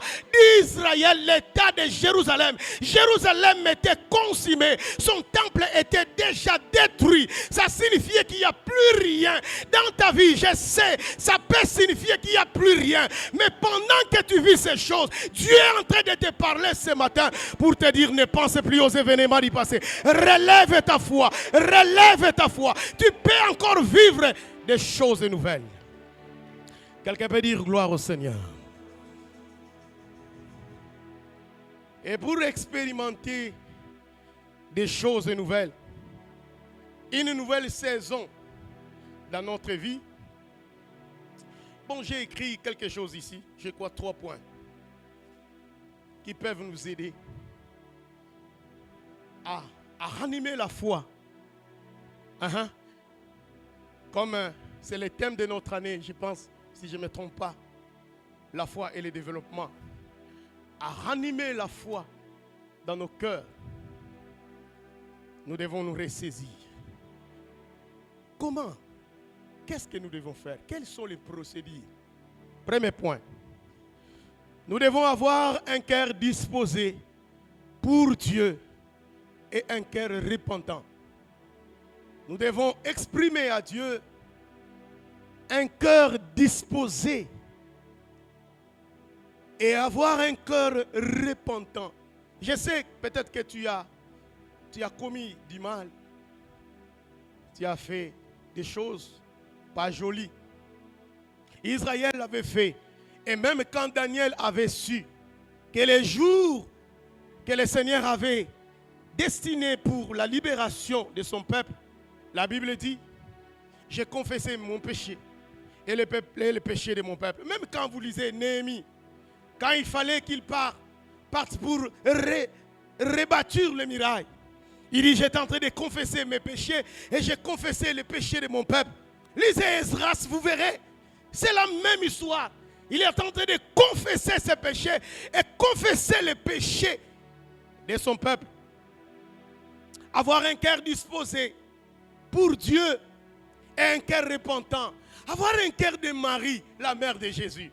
d'Israël, l'état de Jérusalem. Jérusalem était consumé. Son temple était déjà détruit. Ça signifiait qu'il n'y a plus rien dans ta vie. Je sais, ça peut signifier qu'il n'y a plus rien. Mais pendant que tu vis ces choses, Dieu est en train de te parler ce matin pour te dire, ne pense plus aux événements du passé. Relève ta foi, relève ta foi. Tu peux encore vivre des choses nouvelles. Quelqu'un peut dire gloire au Seigneur. Et pour expérimenter des choses nouvelles, une nouvelle saison dans notre vie. Bon, j'ai écrit quelque chose ici, je crois 3 points qui peuvent nous aider à ranimer la foi. Comme c'est le thème de notre année, je pense, si je ne me trompe pas, la foi et le développement. À ranimer la foi dans nos cœurs, nous devons nous ressaisir. Comment? Qu'est-ce que nous devons faire? Quelles sont les procédures? Premier point. Nous devons avoir un cœur disposé pour Dieu et un cœur repentant. Nous devons exprimer à Dieu un cœur disposé et avoir un cœur repentant. Je sais peut-être que tu as commis du mal. Tu as fait des choses pas jolies. Israël l'avait fait. Et même quand Daniel avait su que les jours que le Seigneur avait destinés pour la libération de son peuple, la Bible dit, j'ai confessé mon péché et le péché de mon peuple. Même quand vous lisez Néhémie, quand il fallait qu'il parte pour rebâtir le muraille, il dit, j'étais en train de confesser mes péchés et j'ai confessé les péchés de mon peuple. Lisez Esdras, vous verrez, c'est la même histoire. Il est en train de confesser ses péchés et confesser les péchés de son peuple. Avoir un cœur disposé pour Dieu et un cœur repentant. Avoir un cœur de Marie, la mère de Jésus.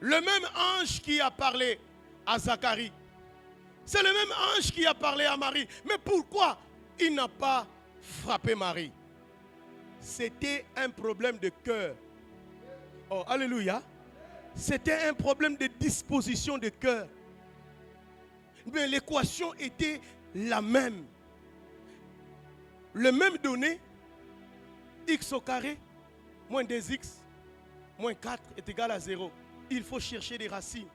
Le même ange qui a parlé à Zacharie. C'est le même ange qui a parlé à Marie. Mais pourquoi il n'a pas frappé Marie? C'était un problème de cœur. Oh, alléluia. C'était un problème de disposition de cœur. Mais l'équation était la même. Le même donné, x au carré, moins 2x, moins 4 est égal à 0. Il faut chercher des racines.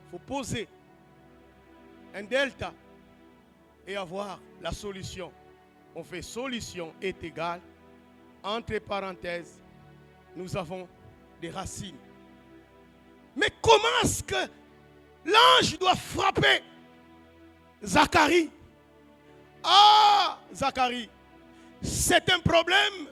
Il faut poser un delta et avoir la solution. On fait solution est égale, entre parenthèses, nous avons des racines. Mais comment est-ce que l'ange doit frapper Zacharie? Ah, Zacharie, c'est un problème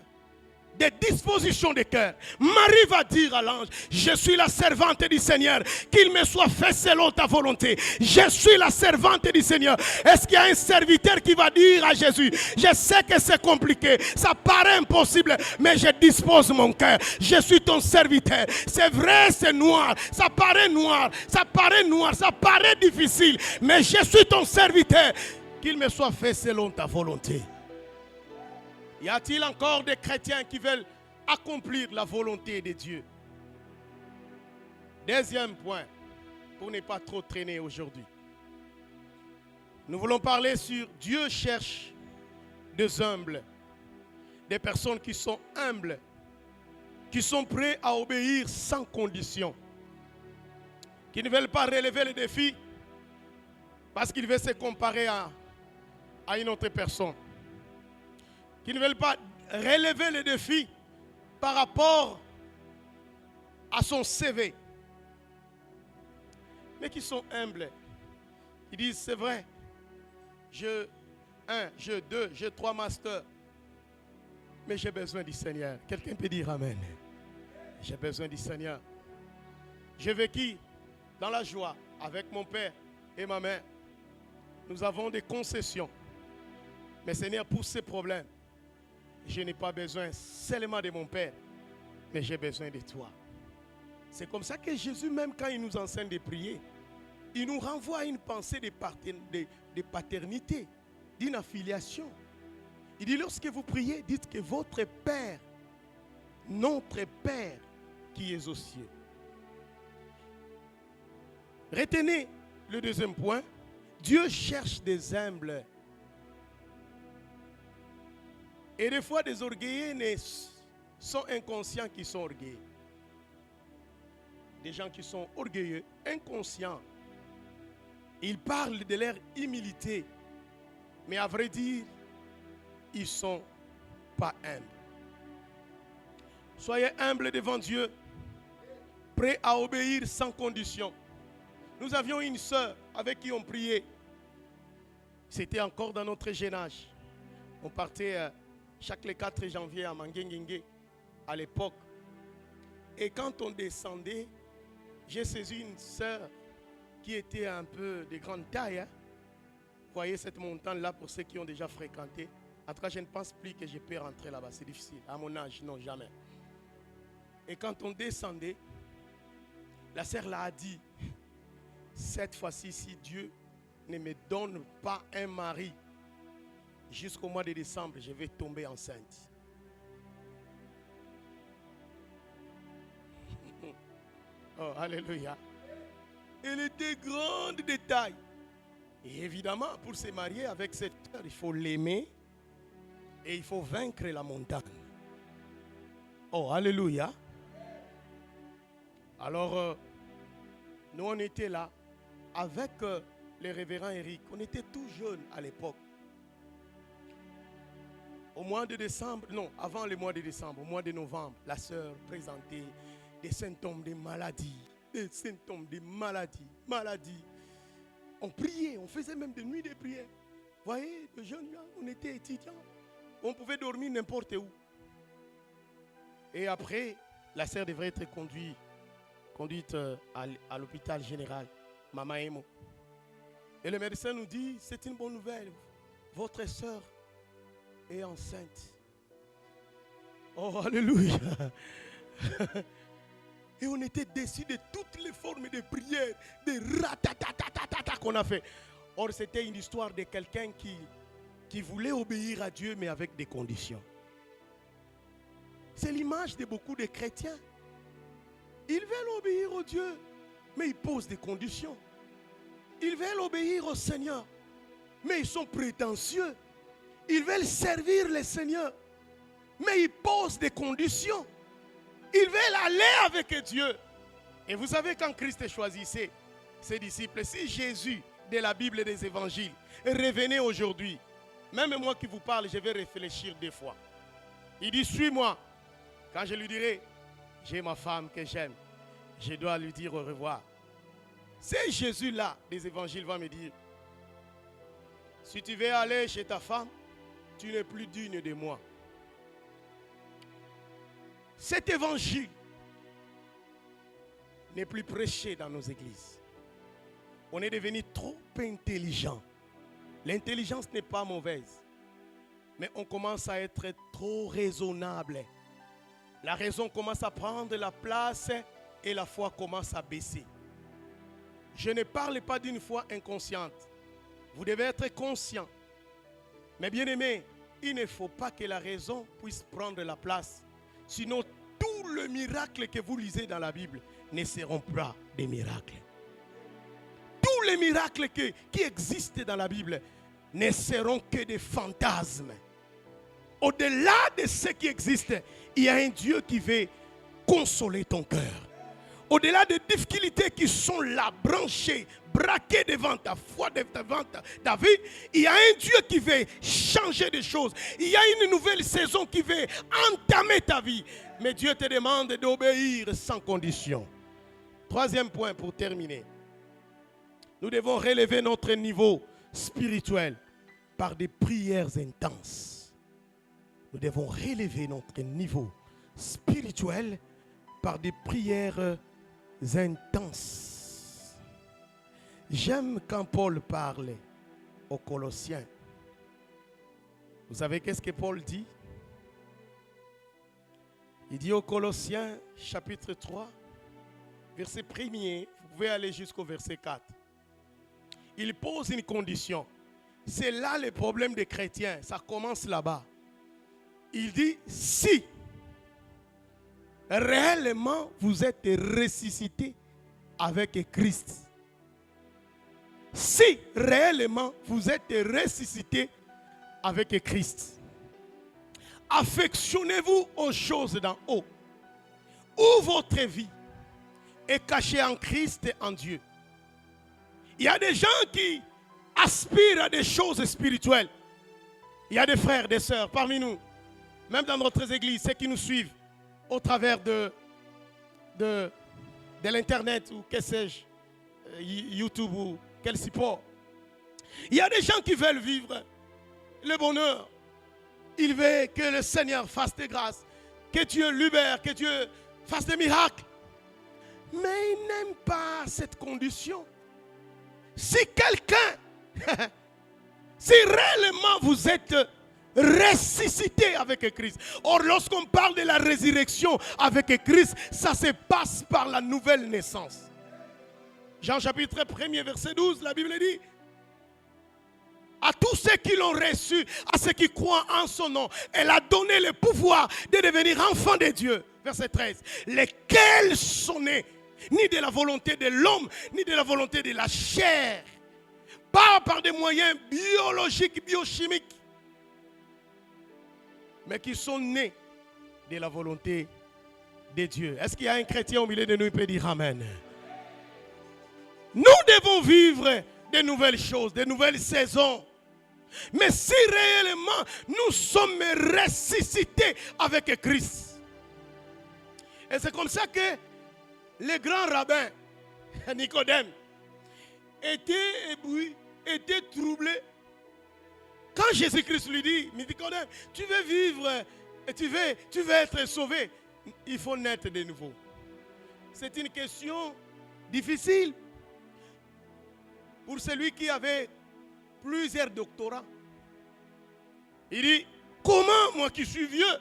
de disposition de cœur. Marie va dire à l'ange, je suis la servante du Seigneur, qu'il me soit fait selon ta volonté. Je suis la servante du Seigneur. Est-ce qu'il y a un serviteur qui va dire à Jésus, je sais que c'est compliqué, ça paraît impossible, mais je dispose mon cœur. Je suis ton serviteur. C'est vrai, c'est noir, ça paraît noir, ça paraît difficile, mais je suis ton serviteur. Qu'il me soit fait selon ta volonté. Y a-t-il encore des chrétiens qui veulent accomplir la volonté de Dieu? Deuxième point, pour ne pas trop traîner aujourd'hui. Nous voulons parler sur Dieu cherche des humbles, des personnes qui sont humbles, qui sont prêts à obéir sans condition, qui ne veulent pas relever les défis parce qu'ils veulent se comparer à une autre personne, qui ne veulent pas relever les défis par rapport à son CV, mais qui sont humbles. Ils disent, c'est vrai, j'ai 1, j'ai 2, j'ai 3 masters, mais j'ai besoin du Seigneur. Quelqu'un peut dire Amen. J'ai besoin du Seigneur. J'ai vécu dans la joie avec mon père et ma mère. Nous avons des concessions. Mais Seigneur, pour ces problèmes, je n'ai pas besoin seulement de mon père, mais j'ai besoin de toi. C'est comme ça que Jésus, même quand il nous enseigne de prier, il nous renvoie à une pensée de paternité, d'une affiliation. Il dit, lorsque vous priez, dites que votre Père, notre Père qui est aux cieux. Retenez le deuxième point. Dieu cherche des humbles. Et des fois, des orgueilleux sont inconscients qui sont orgueilleux. Des gens qui sont orgueilleux, inconscients. Ils parlent de leur humilité. Mais à vrai dire, ils ne sont pas humbles. Soyez humbles devant Dieu, prêts à obéir sans condition. Nous avions une sœur avec qui on priait. C'était encore dans notre jeune âge. On partait chaque le 4 janvier à Mangengengue à l'époque. Et quand on descendait, j'ai saisi une sœur qui était un peu de grande taille. Vous voyez cette montagne-là pour ceux qui ont déjà fréquenté. En tout cas, je ne pense plus que je peux rentrer là-bas. C'est difficile. À mon âge, non, jamais. Et quand on descendait, la sœur l'a dit, cette fois-ci, si Dieu ne me donne pas un mari jusqu'au mois de décembre, je vais tomber enceinte. Oh, alléluia. Elle était grande de taille. Et évidemment, pour se marier avec cette sœur, il faut l'aimer et il faut vaincre la montagne. Oh, alléluia. Alors, nous on était là avec le révérend Eric. On était tout jeunes à l'époque. Au mois de décembre, non, avant le mois de décembre, au mois de novembre, la sœur présentait des symptômes de maladie. Des symptômes de maladie. On priait, on faisait même des nuits de prière. Vous voyez, les jeunes là, on était étudiants. On pouvait dormir n'importe où. Et après, la sœur devrait être conduite à l'hôpital général, Mama Emo. Et le médecin nous dit, c'est une bonne nouvelle. Votre sœur est enceinte. Oh, alléluia. Et on était déçus de toutes les formes de prière, de ratatatatata qu'on a fait. Or, c'était une histoire de quelqu'un qui voulait obéir à Dieu, mais avec des conditions. C'est l'image de beaucoup de chrétiens. Ils veulent obéir au Dieu, mais ils posent des conditions. Ils veulent obéir au Seigneur, mais ils sont prétentieux. Ils veulent servir le Seigneur, mais ils posent des conditions. Ils veulent aller avec Dieu. Et vous savez, quand Christ choisissait ses disciples, si Jésus de la Bible et des évangiles revenait aujourd'hui, même moi qui vous parle, je vais réfléchir 2 fois. Il dit, suis-moi. Quand je lui dirai, j'ai ma femme que j'aime, je dois lui dire au revoir. C'est Jésus-là des évangiles va me dire, si tu veux aller chez ta femme, tu n'es plus digne de moi. Cet évangile n'est plus prêché dans nos églises. On est devenu trop intelligent. L'intelligence n'est pas mauvaise, mais on commence à être trop raisonnable. La raison commence à prendre la place et la foi commence à baisser. Je ne parle pas d'une foi inconsciente. Vous devez être conscient. Mais bien aimé, il ne faut pas que la raison puisse prendre la place. Sinon, tous les miracles que vous lisez dans la Bible ne seront pas des miracles. les miracles qui existent dans la Bible ne seront que des fantasmes. Au-delà de ce qui existe, il y a un Dieu qui veut consoler ton cœur. Au-delà des difficultés qui sont là, branchées, braquées devant ta foi, devant ta vie, il y a un Dieu qui veut changer des choses. Il y a une nouvelle saison qui veut entamer ta vie. Mais Dieu te demande d'obéir sans condition. Troisième point pour terminer. Nous devons relever notre niveau spirituel par des prières intenses. Nous devons relever notre niveau spirituel par des prières intenses. J'aime quand Paul parle aux Colossiens. Vous savez qu'est-ce que Paul dit? Il dit aux Colossiens, chapitre 3, verset 1er, vous pouvez aller jusqu'au verset 4. Il pose une condition. C'est là le problème des chrétiens. Ça commence là-bas. Il dit, si réellement vous êtes ressuscité avec Christ. Si réellement vous êtes ressuscité avec Christ. Affectionnez-vous aux choses d'en haut, où votre vie est cachée en Christ et en Dieu. Il y a des gens qui aspirent à des choses spirituelles. Il y a des frères, des sœurs parmi nous, même dans notre église, ceux qui nous suivent au travers de l'internet ou que sais-je, YouTube ou quel support. Il y a des gens qui veulent vivre le bonheur. Ils veulent que le Seigneur fasse des grâces, que Dieu libère, que Dieu fasse des miracles. Mais ils n'aiment pas cette condition. Si quelqu'un, si réellement vous êtes ressuscité avec Christ. Or, lorsqu'on parle de la résurrection avec Christ, ça se passe par la nouvelle naissance. Jean chapitre 1er, verset 12, la Bible dit, à tous ceux qui l'ont reçu, à ceux qui croient en son nom, elle a donné le pouvoir de devenir enfants de Dieu. Verset 13, lesquels sont nés ni de la volonté de l'homme, ni de la volonté de la chair, pas par des moyens biologiques, biochimiques, mais qui sont nés de la volonté de Dieu. Est-ce qu'il y a un chrétien au milieu de nous qui peut dire Amen? Nous devons vivre de nouvelles choses, de nouvelles saisons. Mais si réellement nous sommes ressuscités avec Christ. Et c'est comme ça que le grand rabbin Nicodème était ébloui, était troublé. Quand Jésus-Christ lui dit, Nicodème, tu veux vivre, tu veux être sauvé, il faut naître de nouveau. C'est une question difficile pour celui qui avait plusieurs doctorats. Il dit, comment moi qui suis vieux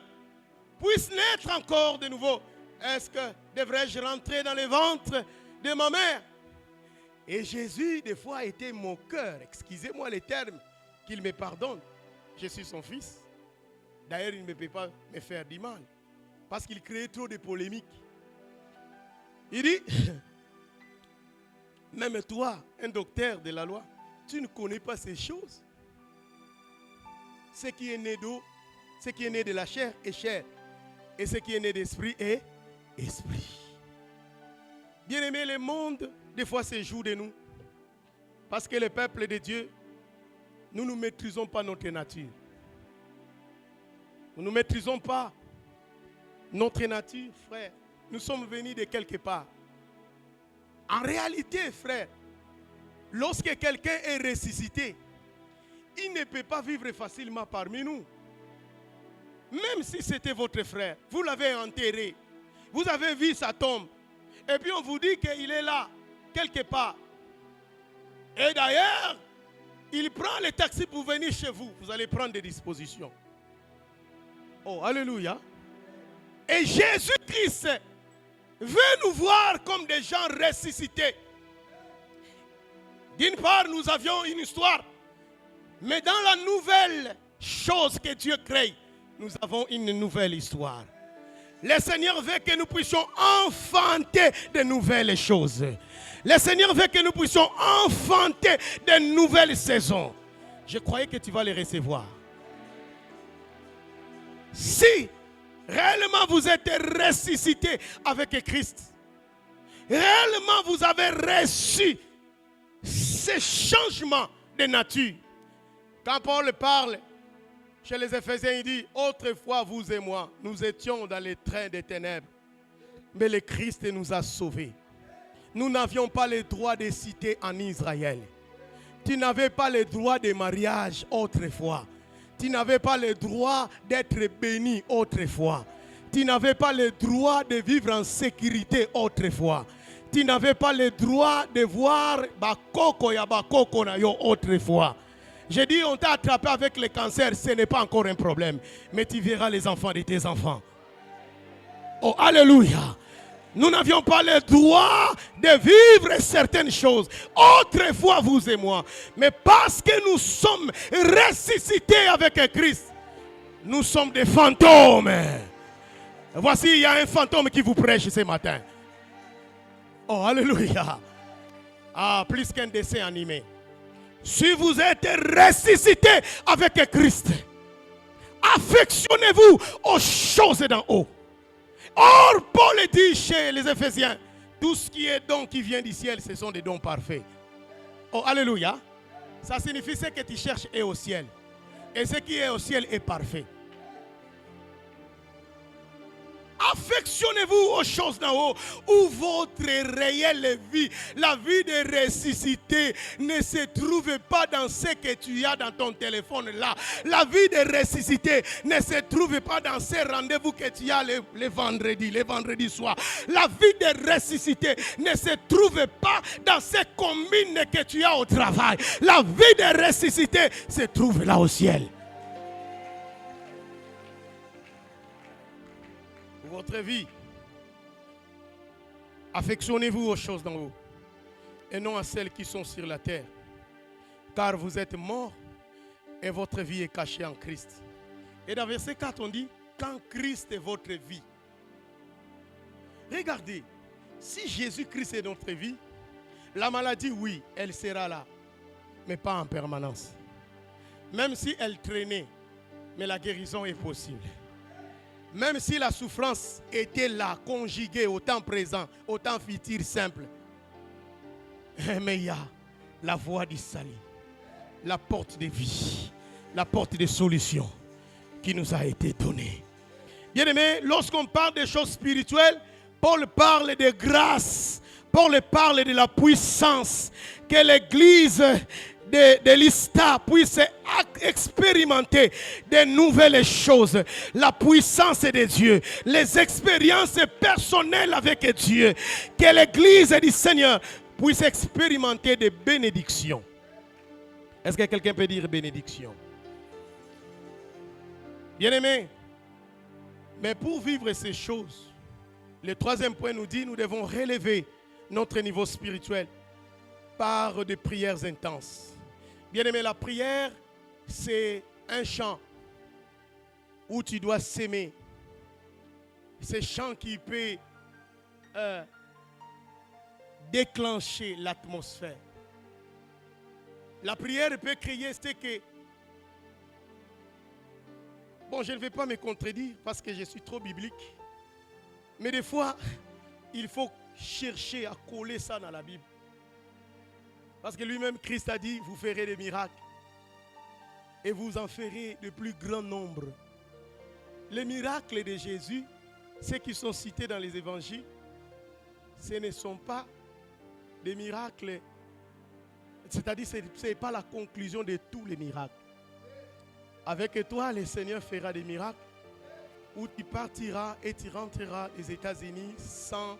puisse naître encore de nouveau? Est-ce que devrais-je rentrer dans le ventre de ma mère? Et Jésus, des fois, était mon cœur. Excusez-moi les termes, qu'il me pardonne. Je suis son fils. D'ailleurs, il ne peut pas me faire du mal. Parce qu'il crée trop de polémiques. Il dit, même toi, un docteur de la loi, tu ne connais pas ces choses. Ce qui est né d'eau, ce qui est né de la chair est chair. Et ce qui est né d'esprit est esprit. Bien-aimé, le monde, des fois, se joue de nous. Parce que le peuple de Dieu, nous ne maîtrisons pas notre nature. Nous ne maîtrisons pas notre nature, frère. Nous sommes venus de quelque part. En réalité, frère, lorsque quelqu'un est ressuscité, il ne peut pas vivre facilement parmi nous. Même si c'était votre frère, vous l'avez enterré, vous avez vu sa tombe, et puis on vous dit qu'il est là, quelque part. Et d'ailleurs, il prend le taxi pour venir chez vous. Vous allez prendre des dispositions. Oh, alléluia. Et Jésus-Christ veut nous voir comme des gens ressuscités. D'une part, nous avions une histoire. Mais dans la nouvelle chose que Dieu crée, nous avons une nouvelle histoire. Le Seigneur veut que nous puissions enfanter de nouvelles choses. Le Seigneur veut que nous puissions enfanter de nouvelles saisons. Je croyais que tu vas les recevoir. Si réellement vous êtes ressuscité avec Christ, réellement vous avez reçu ce changement de nature. Quand Paul parle chez les Éphésiens, il dit, autrefois vous et moi, nous étions dans les trains des ténèbres, mais le Christ nous a sauvés. Nous n'avions pas le droit de citer en Israël. Tu n'avais pas le droit de mariage autrefois. Tu n'avais pas le droit d'être béni autrefois. Tu n'avais pas le droit de vivre en sécurité autrefois. Tu n'avais pas le droit de voir bakoko ya bakoko na yo autrefois. J'ai dit, on t'a attrapé avec le cancer, ce n'est pas encore un problème. Mais tu verras les enfants de tes enfants. Oh, alléluia. Nous n'avions pas le droit de vivre certaines choses. Autrefois, vous et moi. Mais parce que nous sommes ressuscités avec Christ, nous sommes des fantômes. Voici, il y a un fantôme qui vous prêche ce matin. Oh, alléluia. Ah, plus qu'un dessin animé. Si vous êtes ressuscité avec Christ, affectionnez-vous aux choses d'en haut. Or, Paul dit chez les Éphésiens, tout ce qui est don qui vient du ciel, ce sont des dons parfaits. Oh, alléluia. Ça signifie que ce que tu cherches est au ciel. Et ce qui est au ciel est parfait. Affectionnez-vous aux choses d'en haut, où votre réelle vie, la vie de ressuscité, ne se trouve pas dans ce que tu as dans ton téléphone là. La vie de ressuscité ne se trouve pas dans ces rendez-vous que tu as les vendredis soirs. La vie de ressuscité ne se trouve pas dans ces combines que tu as au travail. La vie de ressuscité se trouve là au ciel. Votre vie, affectionnez-vous aux choses d'en haut et non à celles qui sont sur la terre, car vous êtes morts et votre vie est cachée en Christ. Et dans verset 4 on dit, quand Christ est votre vie. Regardez, si Jésus-Christ est notre vie, la maladie, oui, elle sera là, mais pas en permanence. Même si elle traînait, mais la guérison est possible. Même si la souffrance était là, conjuguée au temps présent, au temps futur simple. Mais il y a la voie du salut, la porte de vie, la porte de solution qui nous a été donnée. Bien aimé, lorsqu'on parle des choses spirituelles, Paul parle de grâce, Paul parle de la puissance que l'Église de l'Ista puisse expérimenter de nouvelles choses, la puissance de Dieu, les expériences personnelles avec Dieu, que l'Église du Seigneur puisse expérimenter des bénédictions. Est-ce que quelqu'un peut dire bénédiction? Bien-aimé, mais pour vivre ces choses, le troisième point nous dit, nous devons relever notre niveau spirituel par des prières intenses. Bien-aimé, la prière, c'est un chant où tu dois s'aimer. C'est un chant qui peut déclencher l'atmosphère. La prière peut créer ce que... Bon, je ne vais pas me contredire parce que je suis trop biblique. Mais des fois, il faut chercher à coller ça dans la Bible. Parce que lui-même, Christ a dit, vous ferez des miracles. Et vous en ferez de plus grand nombre. Les miracles de Jésus, ceux qui sont cités dans les évangiles, ce ne sont pas des miracles. C'est-à-dire, ce n'est pas la conclusion de tous les miracles. Avec toi, le Seigneur fera des miracles où tu partiras et tu rentreras aux États-Unis sans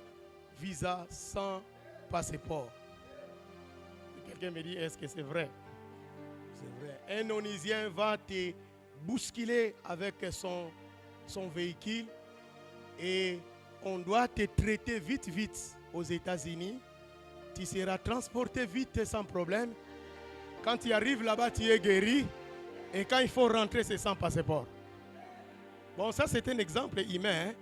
visa, sans passeport. Quelqu'un me dit, est-ce que c'est vrai? C'est vrai. Un Onusien va te bousculer avec son véhicule et on doit te traiter vite aux États-Unis. Tu seras transporté vite sans problème. Quand tu arrives là-bas, tu es guéri. Et quand il faut rentrer, c'est sans passeport. Bon, ça c'est un exemple humain. Hein?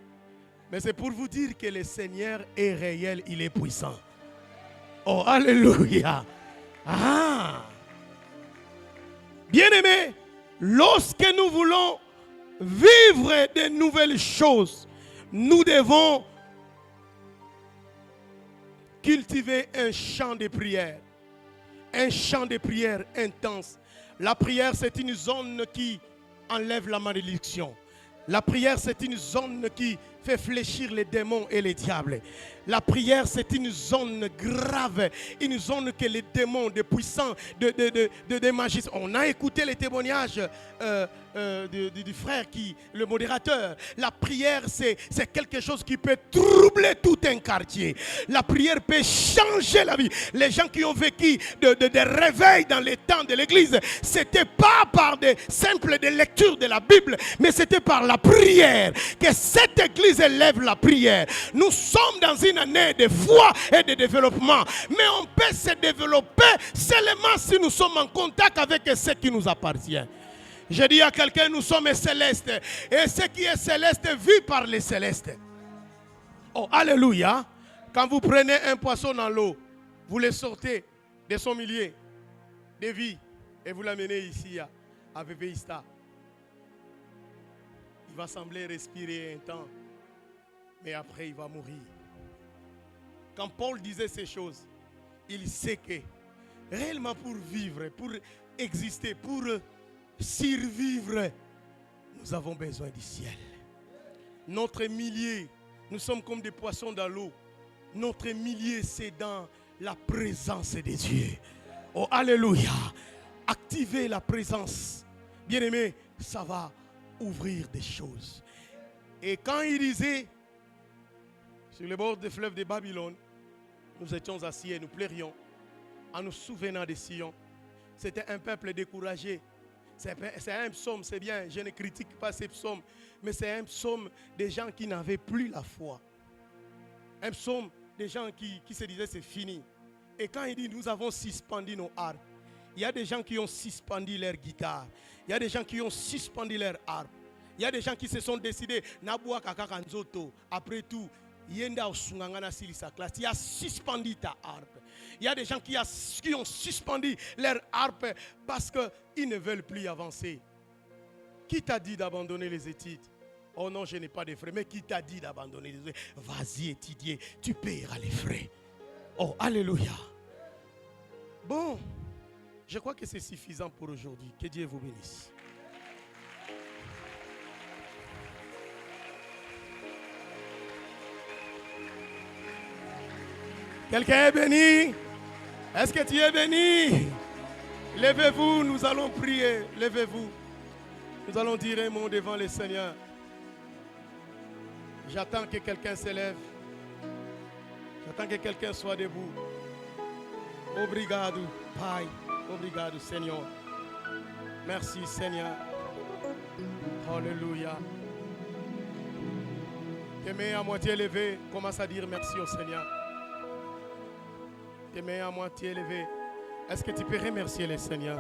Mais c'est pour vous dire que le Seigneur est réel, il est puissant. Oh, alléluia. Ah. Bien-aimés, lorsque nous voulons vivre de nouvelles choses, nous devons cultiver un chant de prière. Un chant de prière intense. La prière, c'est une zone qui enlève la malédiction. La prière, c'est une zone qui fait fléchir les démons et les diables. La prière, c'est une zone grave, une zone que les démons, des puissants, des magiciens. On a écouté les témoignages du frère, le modérateur. La prière, c'est quelque chose qui peut troubler tout un quartier. La prière peut changer la vie. Les gens qui ont vécu des réveils dans les temps de l'église, c'était pas par des simples lectures de la Bible, mais c'était par la prière que cette église élève la prière. Nous sommes dans une année de foi et de développement, mais on peut se développer seulement si nous sommes en contact avec ce qui nous appartient. Je dis à quelqu'un, nous sommes célestes, et ce qui est céleste vit par les célestes. Oh, alléluia. Quand vous prenez un poisson dans l'eau, vous le sortez de son milieu de vie et vous l'amenez ici à Vévéista. Il va sembler respirer un temps, mais après il va mourir. Quand Paul disait ces choses, il sait que réellement pour vivre, pour exister, pour survivre, nous avons besoin du ciel. Notre milieu, nous sommes comme des poissons dans l'eau. Notre milieu, c'est dans la présence de Dieu. Oh, alléluia. Activez la présence. Bien-aimé, ça va ouvrir des choses. Et quand il disait, sur le bord des fleuves de Babylone, nous étions assis et nous pleurions en nous souvenant de Sion. C'était un peuple découragé. C'est un psaume, c'est bien, je ne critique pas ces psaumes, mais c'est un psaume des gens qui n'avaient plus la foi. Un psaume des gens qui se disaient c'est fini. Et quand il dit nous avons suspendu nos harpes, il y a des gens qui ont suspendu leur guitare. Il y a des gens qui ont suspendu leur harpe. Il y a des gens qui se sont décidés, après tout, il a suspendu ta harpe. Il y a des gens qui ont suspendu leur harpe parce qu'ils ne veulent plus avancer. Qui t'a dit d'abandonner les études? Oh non, je n'ai pas de frais. Mais qui t'a dit d'abandonner les études? Vas-y étudier, tu paieras les frais. Oh, alléluia. Bon, je crois que c'est suffisant pour aujourd'hui. Que Dieu vous bénisse. Quelqu'un est béni? Est-ce que tu es béni? Levez-vous, nous allons prier. Levez-vous. Nous allons dire un mot devant le Seigneur. J'attends que quelqu'un s'élève. J'attends que quelqu'un soit debout. Obrigado, Pai. Obrigado, Seigneur. Merci, Seigneur. Alléluia. Tes mains à moitié levées, commence à dire merci au Seigneur. Tes mains à moitié levées. Est-ce que tu peux remercier le Seigneur?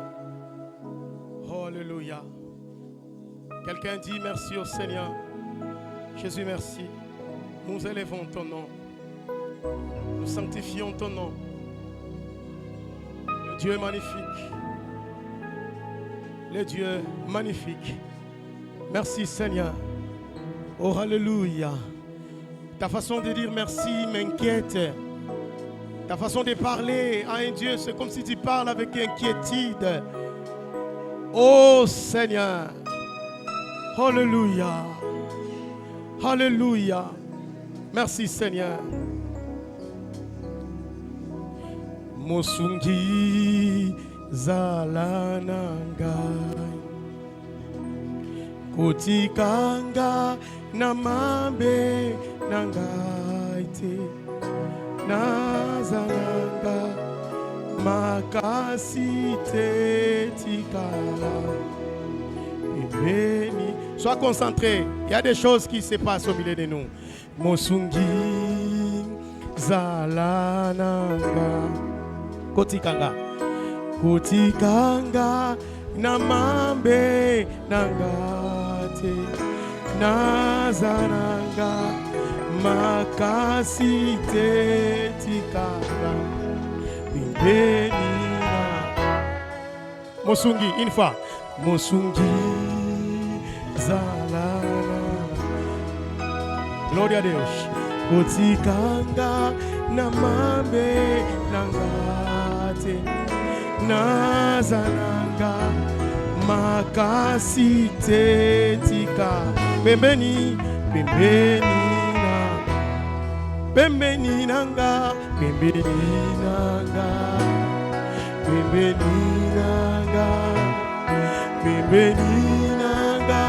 Alléluia. Quelqu'un dit merci au Seigneur. Jésus, merci. Nous élevons ton nom. Nous sanctifions ton nom. Le Dieu magnifique. Le Dieu magnifique. Merci Seigneur. Oh, alléluia. Ta façon de dire merci m'inquiète. Ta façon de parler à un Dieu, c'est comme si tu parles avec inquiétude. Oh Seigneur. Alléluia. Alléluia. Merci Seigneur. Mosungi zalananga kutikanga namambe nangaite nazalanga makasite tikala béni. Sois concentré. Il y a des choses qui se passent au milieu de nous. Mosungi zalananga kotikanga kotikanga namambe nangate nazananga makasi te tikanga bibenina. Mosungi, une fois. Mosungi zalana. Gloria a Deus. Otikanga na mambe nangate nazananga makasi te tika. Bembeni, bembeni na, bembeni nanga, bembeni nanga, bembeni nanga, bembeni nanga,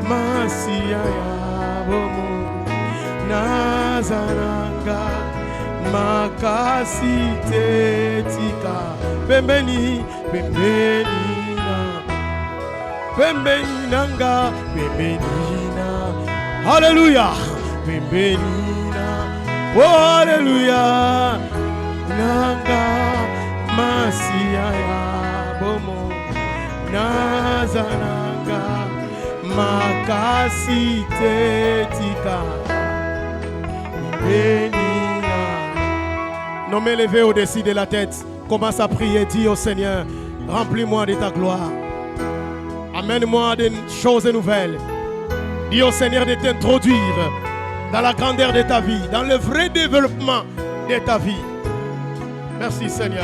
masia ya bomu, nazaranga, makasi tetika, bembeni, bembeni na, bembeni nanga, bembeni na, hallelujah, bembeni na, oh hallelujah, nanga, masia ya bomu, nazaranga, makasi tetika, bénina. Nos mains levées au-dessus de la tête, commence à prier, dis au Seigneur, remplis-moi de ta gloire, amène-moi des choses nouvelles. Dis au Seigneur de t'introduire dans la grandeur de ta vie, dans le vrai développement de ta vie. Merci Seigneur.